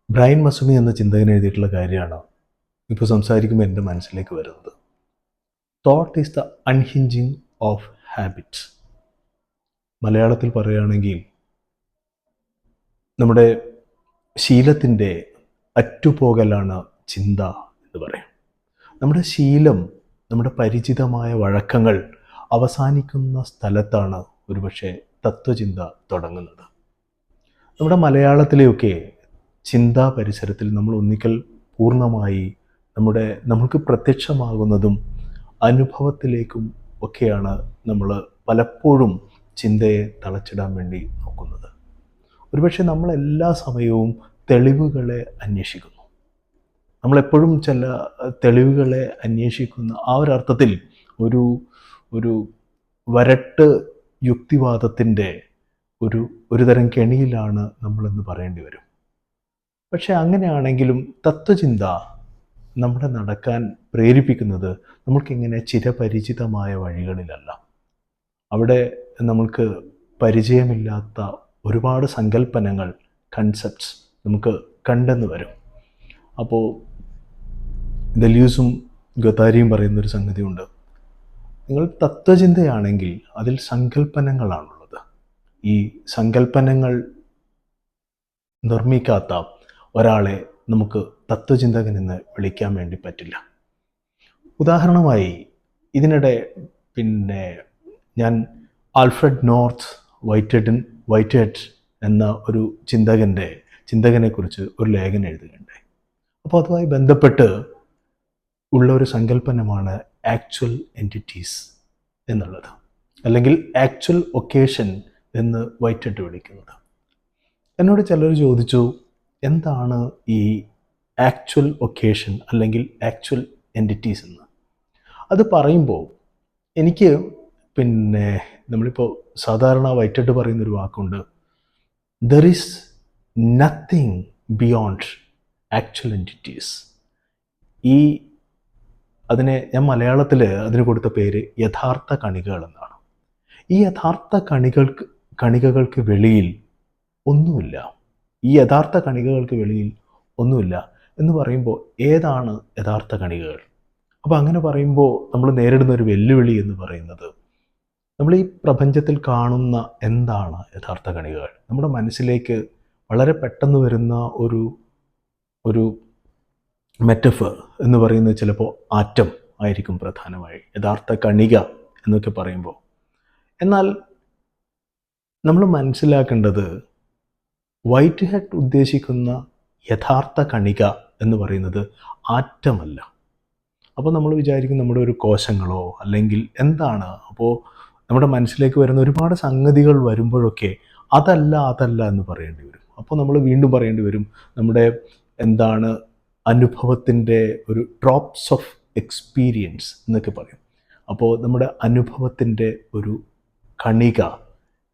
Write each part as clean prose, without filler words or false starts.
Brian മസുമി എന്ന ചിന്തകൻ എഴുതിയിട്ടുള്ള കാര്യമാണ് ഇപ്പോൾ സംസാരിക്കുമ്പോൾ എൻ്റെ മനസ്സിലേക്ക് വരുന്നത്. Thought is the unhinging of habits. മലയാളത്തിൽ പറയുകയാണെങ്കിൽ നമ്മുടെ ശീലത്തിൻ്റെ അറ്റുപോകലാണ് ചിന്ത എന്ന് പറയും. നമ്മുടെ ശീലം, നമ്മുടെ പരിചിതമായ വഴക്കങ്ങൾ അവസാനിക്കുന്ന സ്ഥലത്താണ് ഒരുപക്ഷെ തത്വചിന്ത തുടങ്ങുന്നത്. നമ്മുടെ മലയാളത്തിലെയൊക്കെ ചിന്താ പരിസരത്തിൽ നമ്മൾ ഒന്നിക്കൽ പൂർണ്ണമായി നമുക്ക് പ്രത്യക്ഷമാകുന്നതും അനുഭവത്തിലേക്കും ഒക്കെയാണ് നമ്മൾ പലപ്പോഴും ചിന്തയെ തളച്ചിടാൻ വേണ്ടി നോക്കുന്നത്. ഒരുപക്ഷെ നമ്മൾ എല്ലാ സമയവും തെളിവുകളെ അന്വേഷിക്കുന്നു. നമ്മളെപ്പോഴും ചില തെളിവുകളെ അന്വേഷിക്കുന്ന ആ ഒരർത്ഥത്തിൽ ഒരു ഒരു വരട്ട് യുക്തിവാദത്തിൻ്റെ ഒരു തരം കെണിയിലാണ് നമ്മളെന്ന് പറയേണ്ടി വരും. പക്ഷെ അങ്ങനെയാണെങ്കിലും തത്വചിന്ത നമ്മളെ നടക്കാൻ പ്രേരിപ്പിക്കുന്നത് നമ്മൾക്കിങ്ങനെ ചിരപരിചിതമായ വഴികളിലല്ല. അവിടെ നമ്മൾക്ക് പരിചയമില്ലാത്ത ഒരുപാട് സങ്കല്പനങ്ങൾ, കൺസെപ്റ്റ്സ് നമുക്ക് കണ്ടെന്ന് വരും. അപ്പോൾ ദെലൂസും ഗൊത്താരിയും പറയുന്നൊരു സംഗതിയുണ്ട്. നിങ്ങൾ തത്വചിന്തയാണെങ്കിൽ അതിൽ സങ്കല്പനങ്ങളാണുള്ളത്. ഈ സങ്കല്പനങ്ങൾ നിർമ്മിക്കാത്ത ഒരാളെ നമുക്ക് തത്വചിന്തകൻ എന്ന് വിളിക്കാൻ വേണ്ടി പറ്റില്ല. ഉദാഹരണമായി ഇതിനിടെ ഞാൻ ആൽഫ്രഡ് നോർത്ത് വൈറ്റെഡ് എന്ന ഒരു ചിന്തകനെക്കുറിച്ച് ഒരു ലേഖനം എഴുതുകയുണ്ടായി. അപ്പോൾ അതുമായി ബന്ധപ്പെട്ട് ഉള്ള ഒരു സങ്കല്പനമാണ് ആക്ച്വൽ എൻറ്റിറ്റീസ് എന്നുള്ളത്, അല്ലെങ്കിൽ ആക്ച്വൽ ഒക്കേഷൻ എന്ന് വൈറ്റെഡ് വിളിക്കുന്നത്. എന്നോട് ചിലർ ചോദിച്ചു, എന്താണ് ഈ ആക്ച്വൽ ഒക്കേഷൻ അല്ലെങ്കിൽ ആക്ച്വൽ എൻറ്റിറ്റീസ് എന്ന്. അത് പറയുമ്പോൾ എനിക്ക് നമ്മളിപ്പോൾ സാധാരണ വൈറ്റെഡ് പറയുന്നൊരു വാക്കുണ്ട്, there is nothing beyond actual entities. ഞാൻ മലയാളത്തിൽ അതിന് കൊടുത്ത പേര് യഥാർത്ഥ കണികകൾ എന്നാണ്. ഈ യഥാർത്ഥ കണികകൾക്ക് വെളിയിൽ ഒന്നുമില്ല. ഈ യഥാർത്ഥ കണികകൾക്ക് വെളിയിൽ ഒന്നുമില്ല എന്ന് പറയുമ്പോൾ ഏതാണ് യഥാർത്ഥ കണികകൾ? അപ്പോൾ അങ്ങനെ പറയുമ്പോൾ നമ്മൾ നേരിടുന്ന ഒരു വെല്ലുവിളി എന്ന് പറയുന്നത്, നമ്മൾ ഈ പ്രപഞ്ചത്തിൽ കാണുന്ന എന്താണ് യഥാർത്ഥ കണികകൾ? നമ്മുടെ മനസ്സിലേക്ക് വളരെ പെട്ടെന്ന് വരുന്ന ഒരു മെറ്റഫർ എന്ന് പറയുന്നത് ചിലപ്പോൾ ആറ്റം ആയിരിക്കും പ്രധാനമായി, യഥാർത്ഥ കണിക എന്നൊക്കെ പറയുമ്പോൾ. എന്നാൽ നമ്മൾ മനസ്സിലാക്കേണ്ടത്, വൈറ്റ് ഹെഡ് ഉദ്ദേശിക്കുന്ന യഥാർത്ഥ കണിക എന്ന് പറയുന്നത് ആറ്റമല്ല. അപ്പോൾ നമ്മൾ വിചാരിക്കും നമ്മുടെ ഒരു കോശങ്ങളോ അല്ലെങ്കിൽ എന്താണ്. അപ്പോൾ നമ്മുടെ മനസ്സിലേക്ക് വരുന്ന ഒരുപാട് സംഗതികൾ വരുമ്പോഴൊക്കെ അതല്ല എന്ന് പറയേണ്ടി വരും. അപ്പോൾ നമ്മൾ വീണ്ടും പറയേണ്ടി വരും, നമ്മുടെ അനുഭവത്തിൻ്റെ ഒരു ഡ്രോപ്സ് ഓഫ് എക്സ്പീരിയൻസ് എന്നൊക്കെ പറയും. അപ്പോൾ നമ്മുടെ അനുഭവത്തിൻ്റെ ഒരു കണിക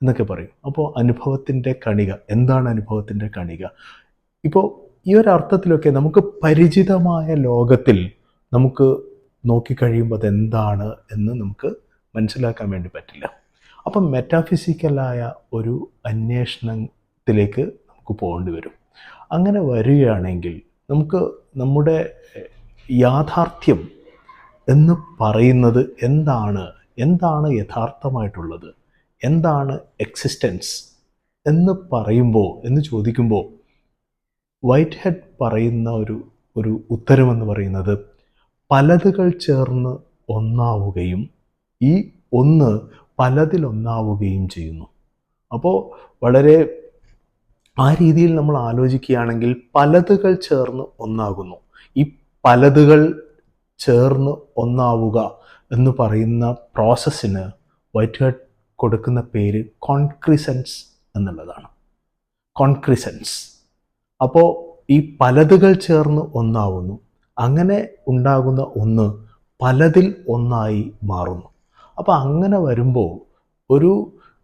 എന്നൊക്കെ പറയും. അപ്പോൾ അനുഭവത്തിൻ്റെ കണിക, എന്താണ് അനുഭവത്തിൻ്റെ കണിക? ഇപ്പോൾ ഈ ഒരു അർത്ഥത്തിലൊക്കെ നമുക്ക് പരിചിതമായ ലോകത്തിൽ നമുക്ക് നോക്കിക്കഴിയുമ്പോൾ അതെന്താണ് എന്ന് നമുക്ക് മനസ്സിലാക്കാൻ വേണ്ടി പറ്റില്ല. അപ്പം മെറ്റാഫിസിക്കലായ ഒരു അന്വേഷണത്തിലേക്ക് നമുക്ക് പോകേണ്ടി വരും. അങ്ങനെ വരികയാണെങ്കിൽ നമുക്ക് നമ്മുടെ യാഥാർത്ഥ്യം എന്ന് പറയുന്നത് എന്താണ് യഥാർത്ഥമായിട്ടുള്ളത്, എന്താണ് എക്സിസ്റ്റൻസ് എന്ന് ചോദിക്കുമ്പോൾ വൈറ്റ് ഹെഡ് പറയുന്ന ഒരു ഉത്തരമെന്ന് പറയുന്നത്, പലതുകൾ ചേർന്ന് ഒന്നാവുകയും ഈ ഒന്ന് പലതിലൊന്നാവുകയും ചെയ്യുന്നു. അപ്പോൾ വളരെ ആ രീതിയിൽ നമ്മൾ ആലോചിക്കുകയാണെങ്കിൽ പലതുകൾ ചേർന്ന് ഒന്നാകുന്നു. ഈ പലതുകൾ ചേർന്ന് ഒന്നാവുക എന്ന് പറയുന്ന പ്രോസസ്സിന് വൈറ്റ് ഹെഡ് കൊടുക്കുന്ന പേര് കോൺക്രിസൻസ് എന്നുള്ളതാണ്. കോൺക്രിസൻസ്. അപ്പോൾ ഈ പലതുകൾ ചേർന്ന് ഒന്നാവുന്നു, അങ്ങനെ ഉണ്ടാകുന്ന ഒന്ന് പലതിൽ ഒന്നായി മാറുന്നു. അപ്പോൾ അങ്ങനെ വരുമ്പോൾ ഒരു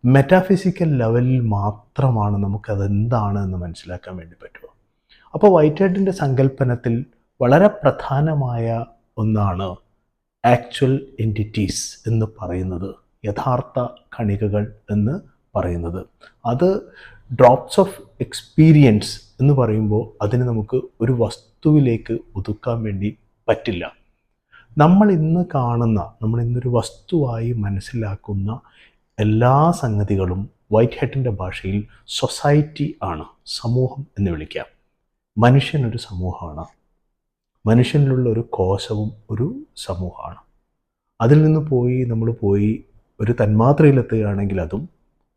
മെറ്റാഫിസിക്കൽ ലെവലിൽ മാത്രമാണ് നമുക്കതെന്താണ് എന്ന് മനസ്സിലാക്കാൻ വേണ്ടി പറ്റുക. അപ്പോൾ വൈറ്റ് ഹെഡിൻ്റെ സങ്കല്പനത്തിൽ വളരെ പ്രധാനമായ ഒന്നാണ് ആക്ച്വൽ എൻറ്റിറ്റീസ് എന്ന് പറയുന്നത്, യഥാർത്ഥ കണികകൾ എന്ന് പറയുന്നത്. അത് ഡ്രോപ്സ് ഓഫ് എക്സ്പീരിയൻസ് എന്ന് പറയുമ്പോൾ അതിന് നമുക്ക് ഒരു വസ്തുവിലേക്ക് ഒതുക്കാൻ വേണ്ടി പറ്റില്ല. നമ്മൾ ഇന്നൊരു വസ്തുവായി മനസ്സിലാക്കുന്ന എല്ലാ സംഗതികളും വൈറ്റ് ഹെഡിൻ്റെ ഭാഷയിൽ സൊസൈറ്റി ആണ്, സമൂഹം എന്ന് വിളിക്കാം. മനുഷ്യനൊരു സമൂഹമാണ്. മനുഷ്യനിലുള്ള ഒരു കോശവും ഒരു സമൂഹമാണ്. അതിൽ നിന്ന് നമ്മൾ പോയി ഒരു തന്മാത്രയിലെത്തുകയാണെങ്കിൽ അതും,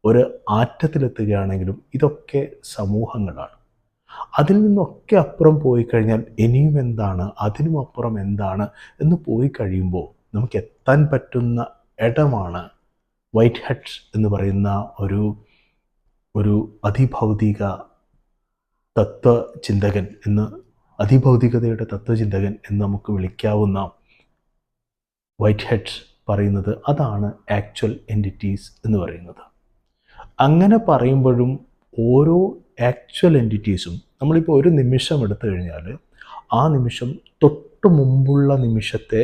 ഒരു ആറ്റത്തിലെത്തുകയാണെങ്കിലും ഇതൊക്കെ സമൂഹങ്ങളാണ്. അതിൽ നിന്നൊക്കെ അപ്പുറം പോയി കഴിഞ്ഞാൽ ഇനിയും എന്താണ്, അതിനും അപ്പുറം എന്താണ് എന്ന് പോയി കഴിയുമ്പോൾ നമുക്ക് എത്താൻ പറ്റുന്ന ഇടമാണ് വൈറ്റ് ഹെഡ് എന്ന് പറയുന്ന ഒരു അതിഭൗതിക തത്വചിന്തകൻ അതിഭൗതികതയുടെ തത്വചിന്തകൻ എന്ന് നമുക്ക് വിളിക്കാവുന്ന വൈറ്റ് ഹെഡ് പറയുന്നത്. അതാണ് ആക്ച്വൽ എൻറ്റിറ്റീസ് എന്ന് പറയുന്നത്. അങ്ങനെ പറയുമ്പോഴും ഓരോ ആക്ച്വൽ എൻറ്റിറ്റീസും നമ്മളിപ്പോൾ ഒരു നിമിഷം എടുത്തു കഴിഞ്ഞാൽ ആ നിമിഷം തൊട്ട് മുമ്പുള്ള നിമിഷത്തെ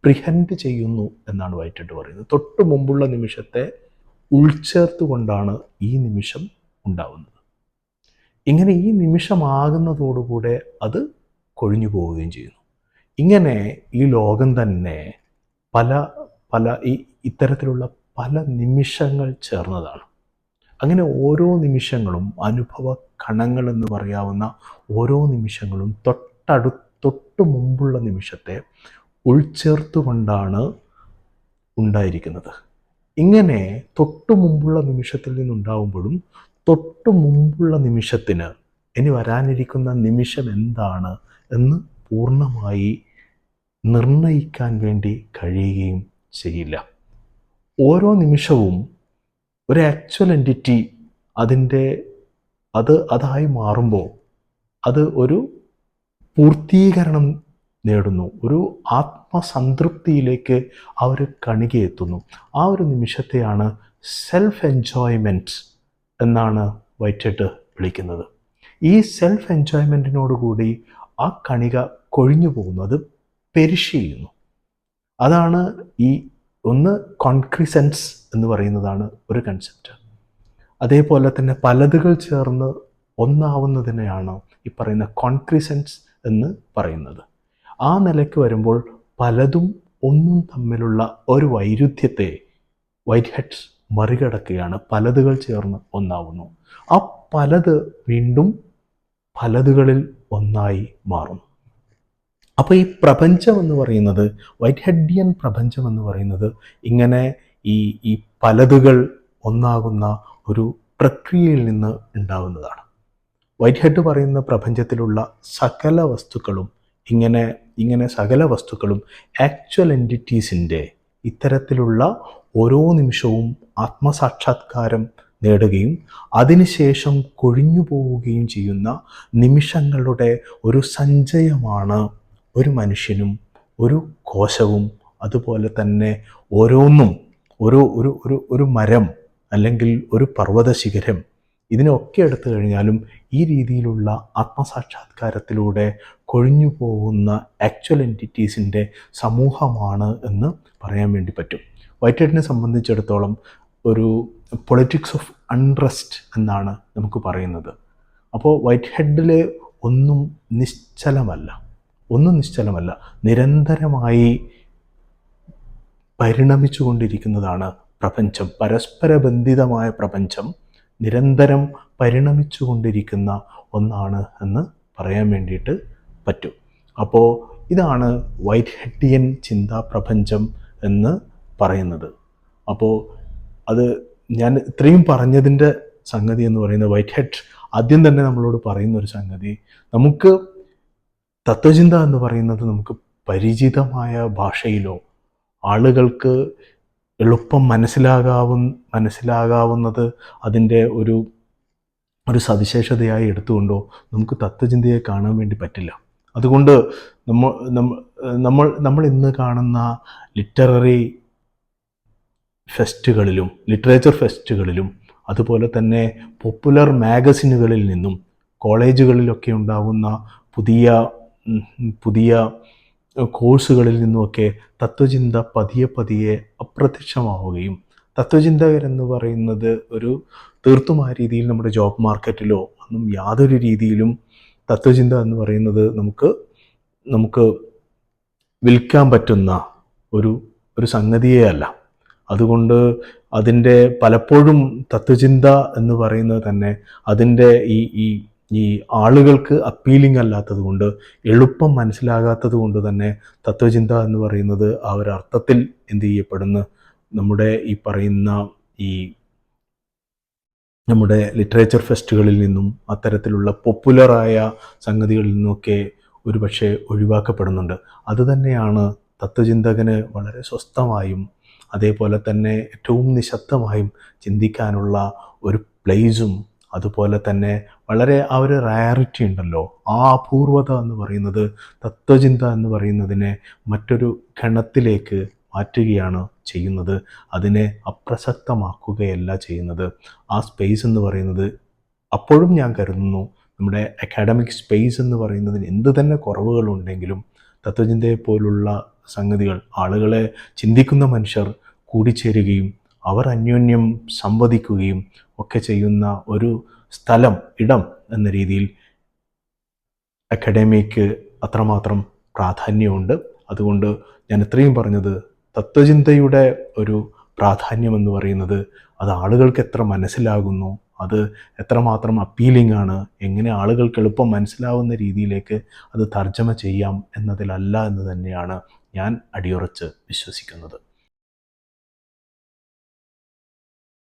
പ്രിഹെൻഡ് ചെയ്യുന്നു എന്നാണ് വൈറ്റ് ഹെഡ് പറയുന്നത്. തൊട്ട് മുമ്പുള്ള നിമിഷത്തെ ഉൾച്ചേർത്തുകൊണ്ടാണ് ഈ നിമിഷം ഉണ്ടാവുന്നത്. ഇങ്ങനെ ഈ നിമിഷമാകുന്നതോടുകൂടെ അത് കൊഴിഞ്ഞു പോവുകയും ചെയ്യുന്നു. ഇങ്ങനെ ഈ ലോകം തന്നെ ഇത്തരത്തിലുള്ള പല നിമിഷങ്ങൾ ചേർന്നതാണ്. അങ്ങനെ ഓരോ നിമിഷങ്ങളും അനുഭവ കണങ്ങൾ എന്ന് പറയാവുന്ന ഓരോ നിമിഷങ്ങളും തൊട്ട് മുമ്പുള്ള നിമിഷത്തെ ഉൾച്ചേർത്തുകൊണ്ടാണ് ഉണ്ടായിരിക്കുന്നത്. ഇങ്ങനെ തൊട്ട് മുമ്പുള്ള നിമിഷത്തിൽ നിന്നുണ്ടാവുമ്പോഴും തൊട്ട് മുമ്പുള്ള നിമിഷത്തിന് ഇനി വരാനിരിക്കുന്ന നിമിഷം എന്താണ് എന്ന് പൂർണ്ണമായി നിർണയിക്കാൻ വേണ്ടി കഴിയുകയും ചെയ്യില്ല. ഓരോ നിമിഷവും ഒരു ആക്ച്വൽ എൻറ്റിറ്റി അതായി മാറുമ്പോൾ അത് ഒരു പൂർത്തീകരണം നേടുന്നു, ഒരു ആത്മസംതൃപ്തിയിലേക്ക് ആ ഒരു കണികയെത്തുന്നു. ആ ഒരു നിമിഷത്തെയാണ് സെൽഫ് എൻജോയ്മെൻറ്റ് എന്നാണ് വൈറ്റ് ഹെഡ് വിളിക്കുന്നത്. ഈ സെൽഫ് എൻജോയ്മെൻറ്റിനോടുകൂടി ആ കണിക കൊഴിഞ്ഞു പോകുന്നു, അത് പെരിഷ് ചെയ്യുന്നു. അതാണ് ഒന്ന് കോൺക്രിസെൻസ് എന്ന് പറയുന്നതാണ് ഒരു കൺസെപ്റ്റ്. അതേപോലെ തന്നെ പലതുകൾ ചേർന്ന് ഒന്നാവുന്നതിനെയാണ് ഈ പറയുന്ന കോൺക്രിസെൻസ് എന്ന് പറയുന്നത്. ആ നിലയ്ക്ക് വരുമ്പോൾ പലതും ഒന്നും തമ്മിലുള്ള ഒരു വൈരുദ്ധ്യത്തെ വൈറ്റ് ഹെഡ് മറികടക്കുകയാണ്. പലതുകൾ ചേർന്ന് ഒന്നാവുന്നു. ആ പലത് വീണ്ടും പലതുകളിൽ ഒന്നായി മാറും. അപ്പോൾ ഈ പ്രപഞ്ചം എന്ന് പറയുന്നത്, വൈറ്റ് ഹെഡിയൻ പ്രപഞ്ചം എന്ന് പറയുന്നത് ഇങ്ങനെ ഈ പലതുകൾ ഒന്നാകുന്ന ഒരു പ്രക്രിയയിൽ നിന്ന് ഉണ്ടാകുന്നതാണ്. വൈറ്റ് ഹെഡ് പറയുന്ന പ്രപഞ്ചത്തിലുള്ള സകല വസ്തുക്കളും ഇങ്ങനെ സകല വസ്തുക്കളും ആക്ച്വൽ എൻറ്റിറ്റീസിൻ്റെ ഇത്തരത്തിലുള്ള ഓരോ നിമിഷവും ആത്മസാക്ഷാത്കാരം നേടുകയും അതിനുശേഷം കൊഴിഞ്ഞു പോവുകയും ചെയ്യുന്ന നിമിഷങ്ങളുടെ ഒരു സഞ്ചയമാണ് ഒരു മനുഷ്യനും ഒരു കോശവും. അതുപോലെ തന്നെ ഓരോന്നും ഒരു മരം അല്ലെങ്കിൽ ഒരു പർവ്വത ശിഖരം, ഇതിനൊക്കെ എടുത്തു കഴിഞ്ഞാലും ഈ രീതിയിലുള്ള ആത്മസാക്ഷാത്കാരത്തിലൂടെ കൊഴിഞ്ഞു പോകുന്ന ആക്ച്വൽ എൻറ്റിറ്റീസിൻ്റെ സമൂഹമാണ് എന്ന് പറയാൻ വേണ്ടി പറ്റും. വൈറ്റ് ഹെഡിനെ സംബന്ധിച്ചിടത്തോളം ഒരു പൊളിറ്റിക്സ് ഓഫ് അൺറെസ്റ്റ് എന്നാണ് നമുക്ക് പറയുന്നത്. അപ്പോൾ വൈറ്റ് ഹെഡിൽ ഒന്നും നിശ്ചലമല്ല, നിരന്തരമായി പരിണമിച്ചു കൊണ്ടിരിക്കുന്നതാണ് പ്രപഞ്ചം. പരസ്പര ബന്ധിതമായ പ്രപഞ്ചം നിരന്തരം പരിണമിച്ചു കൊണ്ടിരിക്കുന്ന ഒന്നാണ് എന്ന് പറയാൻ വേണ്ടിയിട്ട് പറ്റും. അപ്പോൾ ഇതാണ് വൈറ്റ് ഹെഡിയൻ ചിന്താ പ്രപഞ്ചം എന്ന് പറയുന്നത്. അപ്പോൾ അത് ഞാൻ ഇത്രയും പറഞ്ഞതിൻ്റെ സംഗതി എന്ന് പറയുന്നത്, വൈറ്റ് ഹെഡ് ആദ്യം തന്നെ നമ്മളോട് പറയുന്ന ഒരു സംഗതി, നമുക്ക് തത്വചിന്ത എന്ന് പറയുന്നത് നമുക്ക് പരിചിതമായ ഭാഷയിലോ ആളുകൾക്ക് എളുപ്പം മനസ്സിലാകാവുന്നത് അതിൻ്റെ ഒരു സവിശേഷതയായി എടുത്തുകൊണ്ടോ നമുക്ക് തത്വചിന്തയെ കാണാൻ വേണ്ടി പറ്റില്ല. അതുകൊണ്ട് നമ്മൾ ഇന്ന് കാണുന്ന ലിറ്ററേച്ചർ ഫെസ്റ്റുകളിലും അതുപോലെ തന്നെ പോപ്പുലർ മാഗസിനുകളിൽ നിന്നും കോളേജുകളിലൊക്കെ ഉണ്ടാകുന്ന പുതിയ കോഴ്സുകളിൽ നിന്നുമൊക്കെ തത്വചിന്ത പതിയെ അപ്രത്യക്ഷമാവുകയും തത്വചിന്തകരെന്ന് പറയുന്നത് ഒരു തീർത്തും ആ രീതിയിൽ നമ്മുടെ ജോബ് മാർക്കറ്റിലോ ഒന്നും യാതൊരു രീതിയിലും തത്വചിന്ത എന്ന് പറയുന്നത് നമുക്ക് നമുക്ക് വിൽക്കാൻ പറ്റുന്ന ഒരു ഒരു സംഗതിയേ അല്ല. അതുകൊണ്ട് അതിൻ്റെ പലപ്പോഴും തത്വചിന്ത എന്ന് പറയുന്നത് തന്നെ അതിൻ്റെ ഈ ഈ ഈ ആളുകൾക്ക് അപ്പീലിംഗ് അല്ലാത്തത് കൊണ്ട്, എളുപ്പം മനസ്സിലാകാത്തത് കൊണ്ട് തന്നെ തത്വചിന്ത എന്ന് പറയുന്നത് ആ ഒരു അർത്ഥത്തിൽ എന്ത് ചെയ്യപ്പെടുന്നു, നമ്മുടെ ഈ പറയുന്ന ഈ നമ്മുടെ ലിറ്ററേച്ചർ ഫെസ്റ്റുകളിൽ നിന്നും അത്തരത്തിലുള്ള പോപ്പുലറായ സംഗതികളിൽ നിന്നൊക്കെ ഒരുപക്ഷെ ഒഴിവാക്കപ്പെടുന്നുണ്ട്. അതുതന്നെയാണ് തത്വചിന്തകന് വളരെ സ്വസ്ഥമായും അതേപോലെ തന്നെ ഏറ്റവും നിശബ്ദമായും ചിന്തിക്കാനുള്ള ഒരു പ്ലേസും, അതുപോലെ തന്നെ വളരെ ആ ഒരു റയറിറ്റി ഉണ്ടല്ലോ, ആ അപൂർവത എന്ന് പറയുന്നത് തത്വചിന്ത എന്ന് പറയുന്നതിനെ മറ്റൊരു ഗണത്തിലേക്ക് മാറ്റുകയാണ് ചെയ്യുന്നത്. അതിനെ അപ്രസക്തമാക്കുകയല്ല ചെയ്യുന്നത്. ആ സ്പേസ് എന്ന് പറയുന്നത് അപ്പോഴും ഞാൻ കരുതുന്നു നമ്മുടെ അക്കാഡമിക് സ്പേസ് എന്ന് പറയുന്നതിന് എന്ത് തന്നെ കുറവുകളുണ്ടെങ്കിലും തത്വചിന്തയെപ്പോലുള്ള സംഗതികൾ, ആളുകളെ ചിന്തിക്കുന്ന മനുഷ്യർ കൂടിച്ചേരുകയും അവർ അന്യോന്യം സംവദിക്കുകയും ഒക്കെ ചെയ്യുന്ന ഒരു സ്ഥലം, ഇടം എന്ന രീതിയിൽ അക്കാഡമിക്ക് അത്രമാത്രം പ്രാധാന്യമുണ്ട്. അതുകൊണ്ട് ഞാൻ ഇത്രയും പറഞ്ഞത്, തത്വചിന്തയുടെ ഒരു പ്രാധാന്യം എന്ന് പറയുന്നത് അത് ആളുകൾക്ക് എത്ര മനസ്സിലാകുന്നു, അത് എത്രമാത്രം അപ്പീലിംഗ് ആണ്, എങ്ങനെ ആളുകൾക്ക് എളുപ്പം മനസ്സിലാവുന്ന രീതിയിലേക്ക് അത് തർജ്ജമ ചെയ്യാം എന്നതിലല്ല എന്ന് തന്നെയാണ് ഞാൻ അടിയുറച്ച് വിശ്വസിക്കുന്നത്.